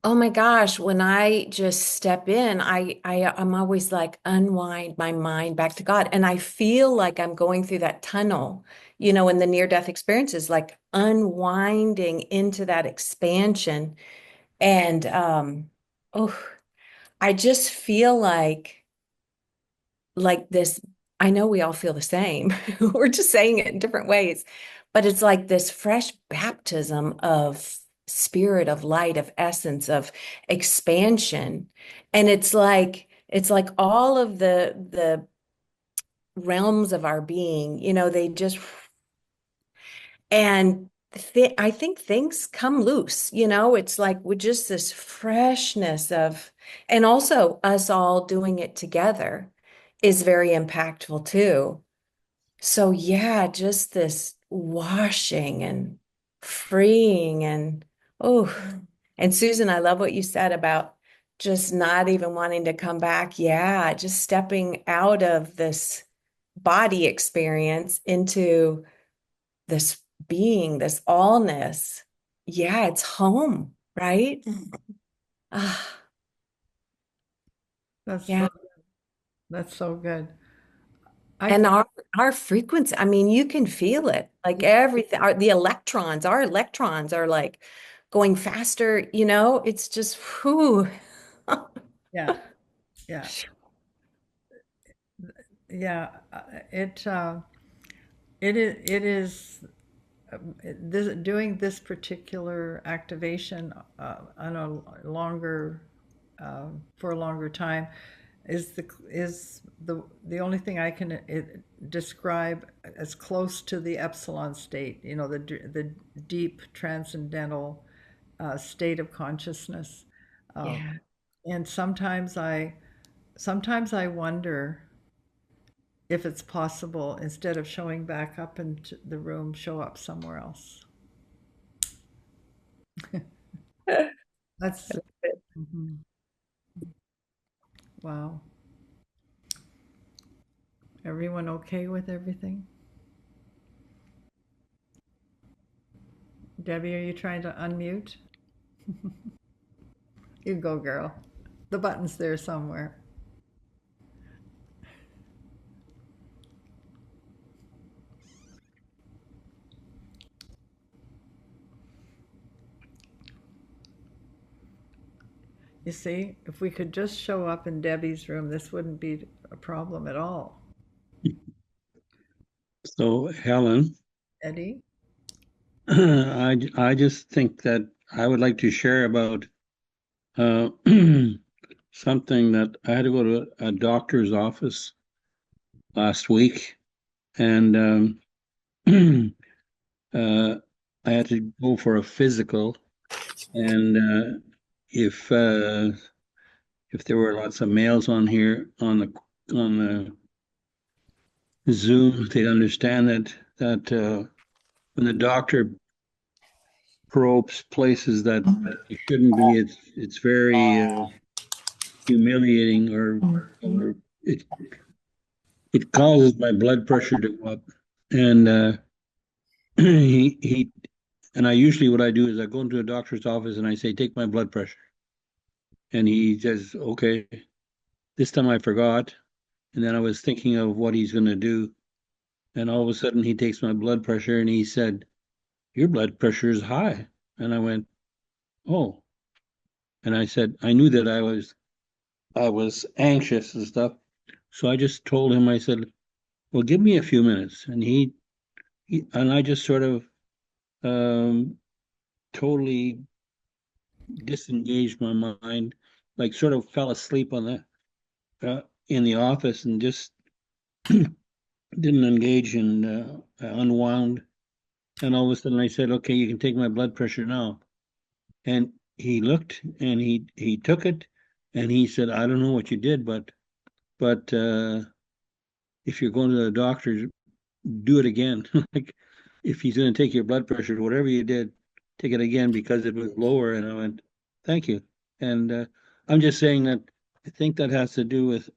oh my gosh, when I just step in, I'm always like unwind my mind back to God. And I feel like I'm going through that tunnel, in the near-death experiences, like unwinding into that expansion. And oh, I just feel like this. I know we all feel the same. We're just saying it in different ways, but it's like this fresh baptism of spirit, of light, of essence, of expansion. And it's like all of the realms of our being, they just and I think things come loose, it's like with just this freshness of, and also us all doing it together is very impactful too. So yeah, just this washing and freeing and oh, and Susan, I love what you said about just not even wanting to come back. Yeah, just stepping out of this body experience into this being, this allness. Yeah, it's home, right? Ah, That's yeah. so, that's so good. I And think, our frequency, I mean, you can feel it. Like everything, our electrons are like going faster, it's just whew. yeah, yeah, yeah. It, it is doing this particular activation on a longer for a longer time is the only thing I can describe as close to the epsilon state. The deep transcendental state of consciousness. Um, Yeah. and sometimes I wonder if it's possible, instead of showing back up into the room, show up somewhere else. That's mhm. Wow. Everyone okay with everything? Debbie, are you trying to unmute? You go, girl. The button's there somewhere. You see, if we could just show up in Debbie's room, this wouldn't be a problem at all. So, Helen, Eddie? I just think that I would like to share about uh, something that I had to go to a doctor's office last week, and I had to go for a physical, and if there were lots of males on here on the Zoom, they'd understand that when the doctor probes places that you shouldn't be, it's very humiliating, or it causes my blood pressure to go up. And he and I usually, what I do is I go into a doctor's office and I say, take my blood pressure, and he says, okay. This time I forgot, and then I was thinking of what he's going to do, and all of a sudden he takes my blood pressure and he said, your blood pressure is high. And I went, oh. And I said, I knew that I was anxious and stuff. So I just told him, I said, well, give me a few minutes. And he and I just sort of totally disengaged my mind, like sort of fell asleep on in the office, and just didn't engage, and unwound. And all of a sudden I said, okay, you can take my blood pressure now. And he looked and he took it, and he said, I don't know what you did, but if you're going to the doctor, do it again. Like, if he's going to take your blood pressure, whatever you did, take it again, because it was lower. And I went, thank you. And I'm just saying that I think that has to do with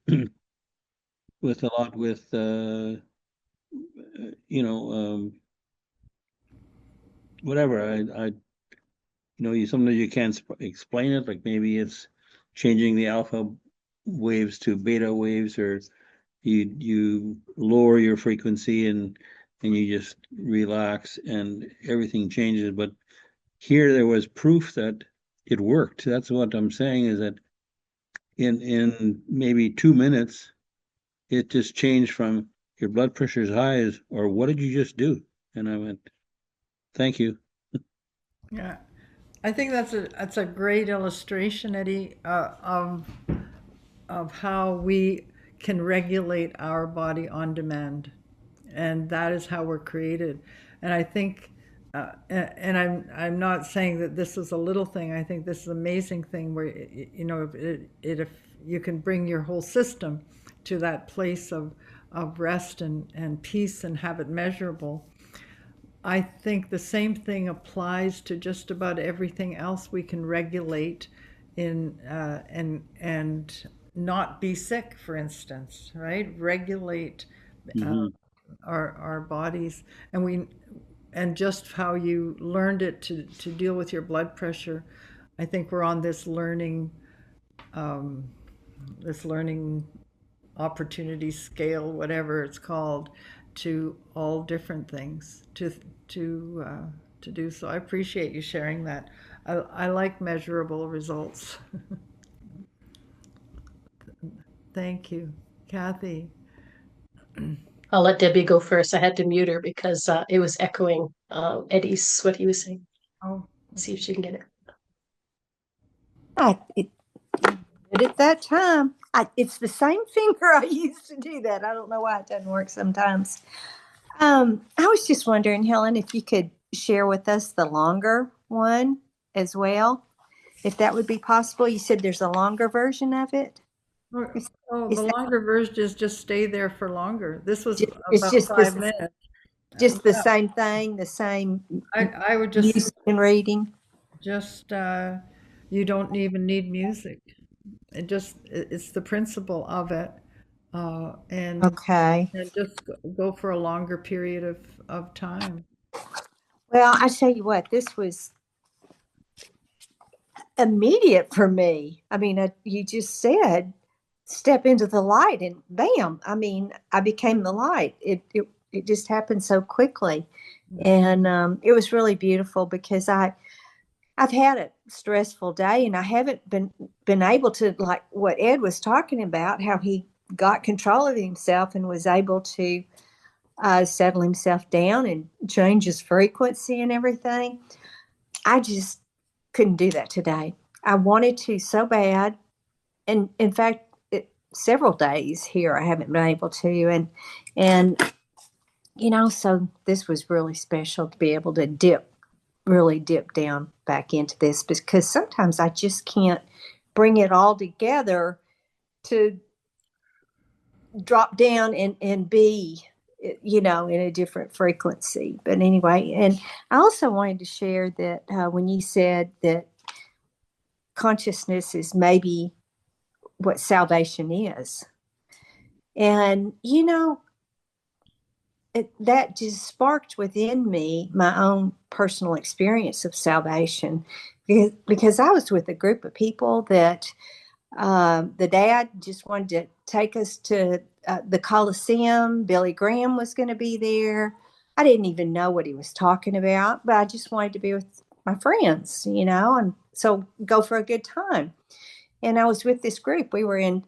with a lot with whatever. You sometimes you can't explain it. Like, maybe it's changing the alpha waves to beta waves, or you lower your frequency, and you just relax and everything changes. But here there was proof that it worked. That's what I'm saying, is that in maybe 2 minutes, it just changed from your blood pressure is high, or what did you just do? And I went, thank you. Yeah. I think that's a great illustration, Eddie, of how we can regulate our body on demand, and that is how we're created. And I think, and I'm not saying that this is a little thing. I think this is an amazing thing where if you can bring your whole system to that place of rest and peace and have it measurable. I think the same thing applies to just about everything else we can regulate in and not be sick, for instance, right? Regulate Mhm. our bodies, and just how you learned it to deal with your blood pressure. I think we're on this learning opportunity scale, whatever it's called, to all different things to do. So I appreciate you sharing that. I like measurable results. Thank you, Kathy. I'll let Debbie go first. I had to mute her because it was echoing Eddie's what he was saying. Oh, See if she can get it. It did it that time. It's the same finger I used to do that. I don't know why it doesn't work sometimes. I was just wondering, Helen, if you could share with us the longer one as well, if that would be possible. You said there's a longer version of it. oh, Is the that longer version is just stay there for longer. This was it's about just 5 minutes. just the Yeah, same thing, the same I would music and reading? just you don't even need music. It's the principle of it, and Okay. just go for a longer period of time. Well, I tell you what, this was immediate for me. I mean, you just said step into the light, and bam! I mean, I became the light. It just happened so quickly, and it was really beautiful because I've had a stressful day and I haven't been able to, like what Ed was talking about, how he got control of himself and was able to settle himself down and change his frequency and everything. I just couldn't do that today. I wanted to so bad. And in fact, several days here I haven't been able to. And so this was really special to be able to really dip down back into this, because sometimes I just can't bring it all together to drop down and be, in a different frequency. But anyway, and I also wanted to share that when you said that consciousness is maybe what salvation is, and that just sparked within me my own personal experience of salvation, because I was with a group of people that the dad just wanted to take us to the Coliseum. Billy Graham was going to be there. I didn't even know what he was talking about, but I just wanted to be with my friends, and so go for a good time. And I was with this group. We were in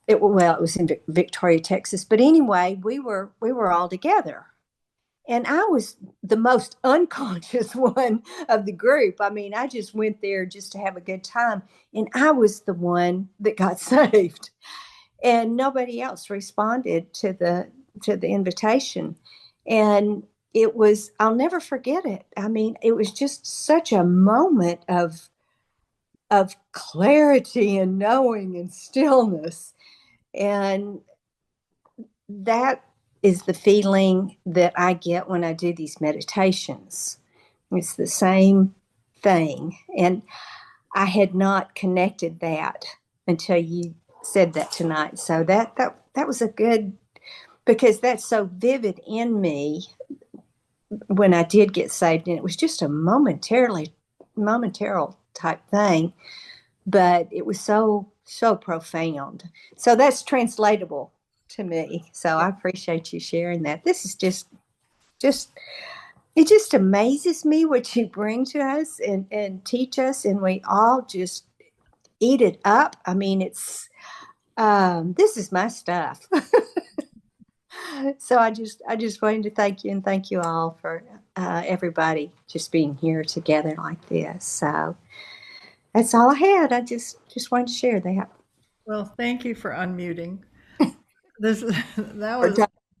it was in Victoria, Texas. But anyway, we were all together. And I was the most unconscious one of the group. I mean, I just went there just to have a good time. And I was the one that got saved. And nobody else responded to the invitation. And I'll never forget it. I mean, it was just such a moment of clarity and knowing and stillness. And that is the feeling that I get when I do these meditations. It's the same thing. And I had not connected that until you said that tonight. So that was a good, because that's so vivid in me when I did get saved. And it was just a momentary type thing, but it was so profound. So that's translatable to me. So I appreciate you sharing that. This is just it just amazes me what you bring to us and teach us, and we all just eat it up. I mean, it's this is my stuff. So I just wanted to thank you, and thank you all for everybody just being here together like this. So that's all I had. I just wanted to share that. Well, thank you for unmuting. This that Or was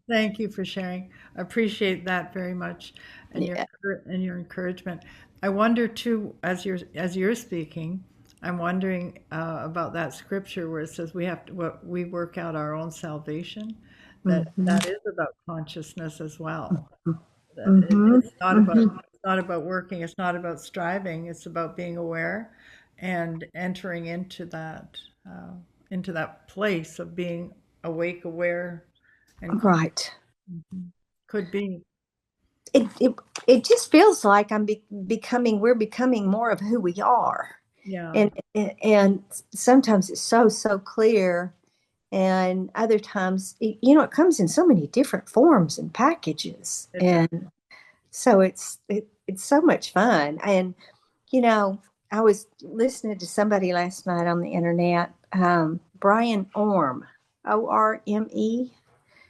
Thank you for sharing. I appreciate that very much, and yeah. your encouragement. I wonder too, as you're speaking, I'm wondering about that scripture where it says we work out our own salvation. That is about consciousness as well. That Mm-hmm. it's not about working. It's not about striving. It's about being aware and entering uh, into that place of being awake, aware, and Right. could be. It just feels like we're becoming more of who we are. Yeah. And sometimes it's so clear, and other times it comes in so many different forms and packages. It does. And so it's so much fun. And I was listening to somebody last night on the internet, Brian Orme, ORME.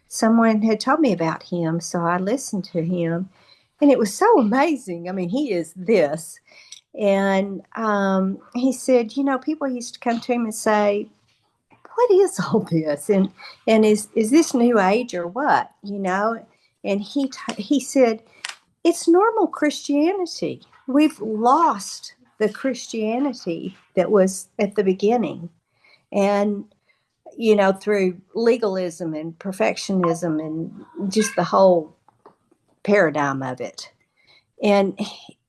Someone had told me about him, so I listened to him, and it was so amazing. I mean, he is this. And he said, people used to come to him and say, what is all this? And is this new age or what? And he said, it's normal Christianity. We've lost the Christianity that was at the beginning. And through legalism and perfectionism and just the whole paradigm of it. And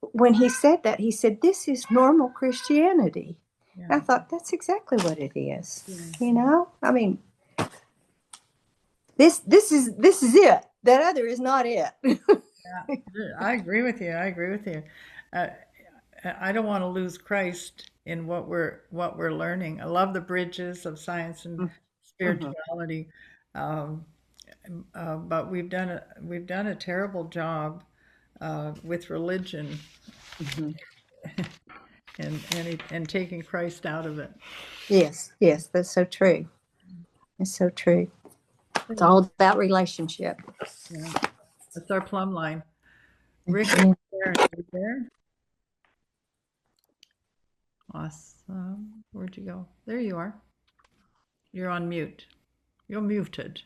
when he said that, he said, this is normal Christianity. Yeah. I thought, that's exactly what it is. I mean, this is it. That other is not it. Yeah. I agree with you. I agree with you. Uh, I don't want to lose Christ in what we're learning. I love the bridges of science and spirituality, um, but we've done a terrible job with religion Mhm. and taking Christ out of it. Yes, yes, that's so true. It's so true. It's all about relationship. Yeah, that's our plumb line. Rick, Yeah. are you there? Awesome. Where'd you go? There you are. You're on mute. You're muted.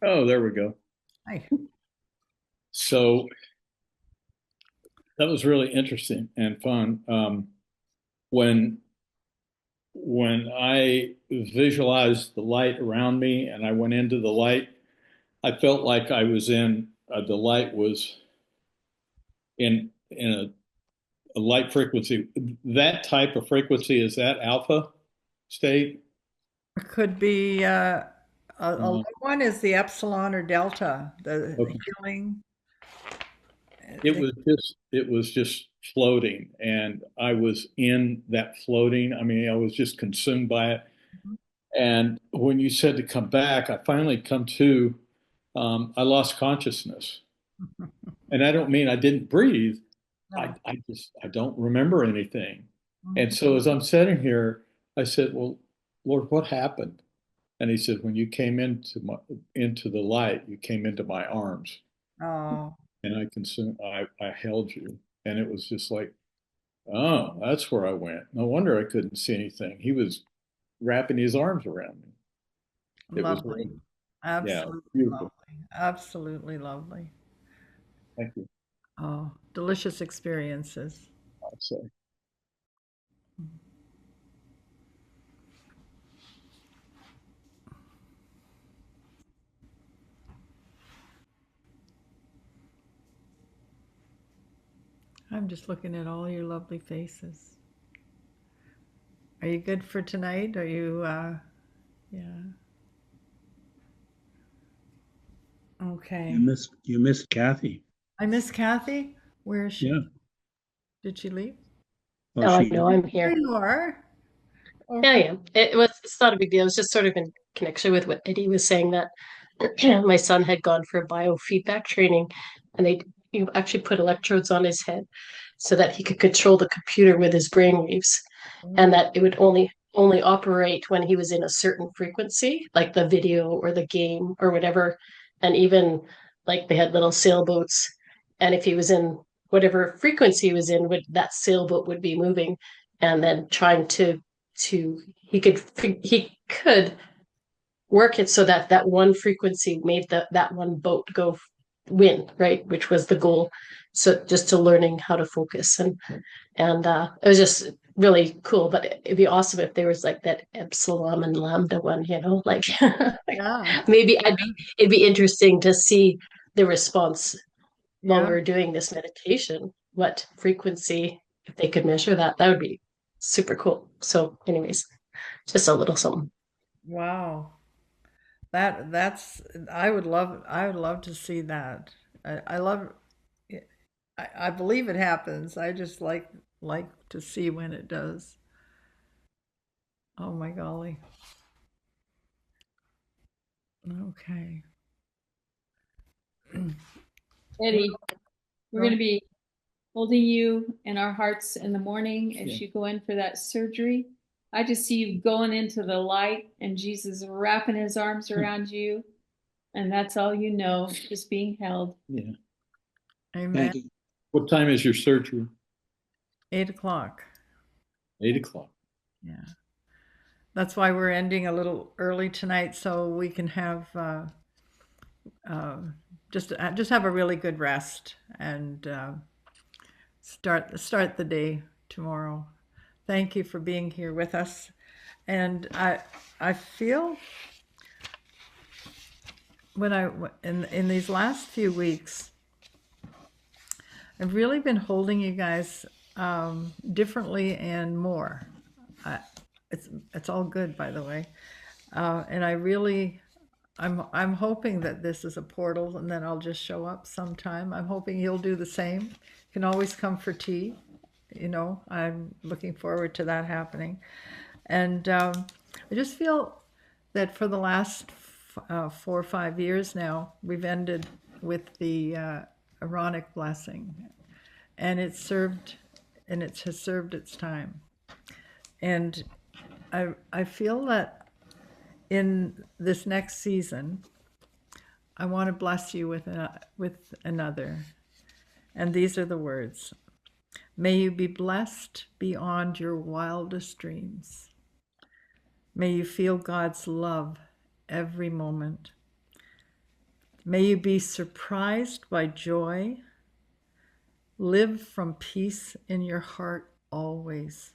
Oh, there we go. Hi. So that was really interesting and fun. When I visualized the light around me and I went into the light, I felt like I was in the light was in a light frequency. That type of frequency, is that alpha state? It could be a low Uh, one is the epsilon or delta, the okay. healing. It was just floating, and I was in that floating. I mean, I was just consumed by it. And when you said to come back, I finally come to. I lost consciousness, and I don't mean I didn't breathe. No. I don't remember anything. And Mhm. so as I'm sitting here, I said, "Well, Lord, what happened?" And He said, "When you came into the light, you came into my arms, Oh, and I held you." And it was just like, oh, that's where I went. No wonder I couldn't see anything. He was wrapping his arms around me. It was lovely. really, yeah, Absolutely beautiful. lovely. Absolutely lovely. Thank you. Oh, delicious experiences. I'd say. I'm just looking at all your lovely faces. Are you good for tonight? Are you, yeah. Okay. You missed Kathy. I miss Kathy. Where is Yeah. she? Did she leave? Oh, Oh, I she, know I'm There here. you are. Yeah, Okay. yeah. It's not a big deal. It was just sort of in connection with what Eddie was saying that my son had gone for biofeedback training and they you actually put electrodes on his head so that he could control the computer with his brainwaves and that it would only operate when he was in a certain frequency, like the video or the game or whatever. And even like they had little sailboats, and if he was in whatever frequency he was in, would that sailboat would be moving, and then trying to he could work it so that that one frequency made that one boat go win, right, which was the goal. So just to learning how to focus, and it was just really cool. But it'd be awesome if there was like that epsilon and lambda one, like Yeah. maybe it'd be interesting to see the response while Yeah. we were doing this meditation, what frequency, if they could measure that, that would be super cool. So anyways, just a little something. Wow. That's I would love to see that. I love I believe it happens. I just like to see when it does. Oh my golly. Okay. Eddie, we're going to be holding you in our hearts in the morning Yeah. as you go in for that surgery. I just see you going into the light and Jesus wrapping his arms around you. And that's all you know, just being held. Yeah. Amen. thank you. What time is your surgery? 8 o'clock. 8 o'clock. Yeah. That's why we're ending a little early tonight so we can have uh, just have a really good rest and start the day tomorrow. Thank you for being here with us. And I feel when in these last few weeks, I've really been holding you guys differently and more. I, it's all good, by the way. And I'm hoping that this is a portal and then I'll just show up sometime. I'm hoping you'll do the same. You can always come for tea. I'm looking forward to that happening. And I just feel that for the last 4 or 5 years now, we've ended with the Aaronic blessing, and it has served its time. And I feel that in this next season, I want to bless you with another. And these are the words. May you be blessed beyond your wildest dreams. May you feel God's love every moment. May you be surprised by joy. Live from peace in your heart always.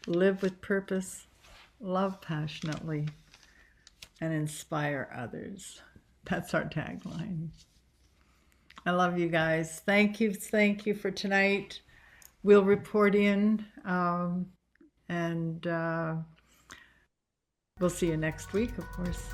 Live with purpose, love passionately, and inspire others. That's our tagline. I love you guys. Thank you for tonight. We'll report in, and we'll see you next week, of course.